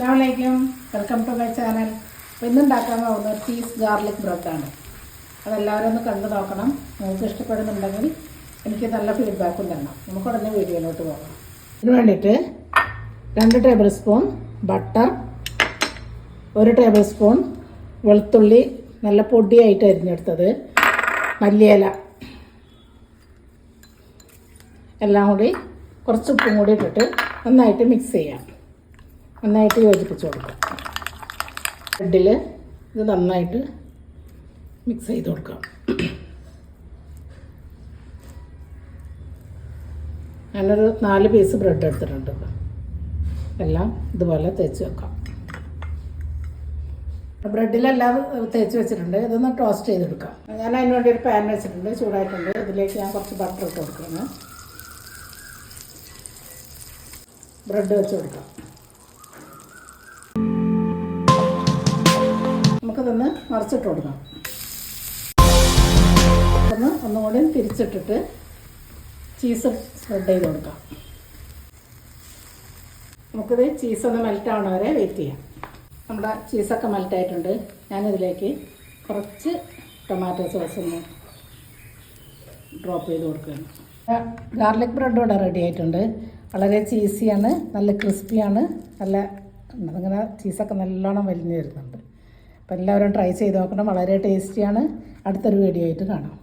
അസ്സലാമലൈക്കും, welcome to my channel. അപ്പോൾ ഇന്നുണ്ടാക്കാൻ പോകുന്നത് ചീസ് ഗാർലിക് ബ്രെഡാണ്. അതെല്ലാവരും ഒന്ന് കണ്ടു നോക്കണം. നിങ്ങൾക്ക് ഇഷ്ടപ്പെടുന്നുണ്ടെങ്കിൽ എനിക്ക് നല്ല ഫീഡ്ബാക്കും തരണം. നമുക്ക് ഉടനെ വീഡിയോയിലോട്ട് പോകാം. ഇതിന് വേണ്ടിയിട്ട് 2 table spoon butter, 1 table spoon വെളുത്തുള്ളി നല്ല പൊടിയായിട്ട് അരിഞ്ഞെടുത്തത്, മല്ലിയില, എല്ലാം കൂടി കുറച്ച് ഉപ്പും കൂടി ഇട്ടിട്ട് നന്നായിട്ട് മിക്സ് ചെയ്യാം. നന്നായിട്ട് യോജിപ്പിച്ച് കൊടുക്കാം. ബ്രെഡിൽ ഇത് നന്നായിട്ട് മിക്സ് ചെയ്ത് കൊടുക്കാം. ഞാനൊരു 4 പീസ് ബ്രെഡ് എടുത്തിട്ടുണ്ട്. എല്ലാം ഇതുപോലെ തേച്ച് വെക്കാം. ബ്രെഡിലെല്ലാം തേച്ച് വെച്ചിട്ടുണ്ട്. ഇതൊന്ന് ടോസ്റ്റ് ചെയ്തെടുക്കാം. ഞാൻ അതിന് വേണ്ടി ഒരു പാൻ വെച്ചിട്ടുണ്ട്, ചൂടായിട്ടുണ്ട്. ഇതിലേക്ക് ഞാൻ കുറച്ച് ബട്ടർ ഇട്ട് കൊടുക്കണം. ബ്രെഡ് വെച്ച് കൊടുക്കാം. നമുക്കതൊന്ന് മറിച്ചിട്ട് കൊടുക്കാം. ഒന്നുകൂടി തിരിച്ചിട്ടിട്ട് ചീസ് സ്പ്രെഡ് ചെയ്ത് കൊടുക്കാം. നമുക്കിത് ചീസൊന്ന് മെൽറ്റ് ആവണ വരെ വെയിറ്റ് ചെയ്യാം. നമ്മുടെ ചീസൊക്കെ മെൽറ്റായിട്ടുണ്ട്. ഞാനിതിലേക്ക് കുറച്ച് ടൊമാറ്റോ സോസ് ഒന്ന് ഡ്രോപ്പ് ചെയ്ത് കൊടുക്കുകയാണ്. ഗാർലിക് ബ്രെഡ് ഇവിടെ റെഡി ആയിട്ടുണ്ട്. വളരെ ചീസിയാണ്, നല്ല ക്രിസ്പിയാണ്, നല്ല അതിങ്ങനെ ചീസൊക്കെ നല്ലോണം വലിഞ്ഞ് വരുന്നുണ്ട്. അപ്പോൾ എല്ലാവരും ട്രൈ ചെയ്ത് നോക്കണം. വളരെ ടേസ്റ്റിയാണ്. അടുത്തൊരു വീഡിയോ ആയിട്ട് കാണാം.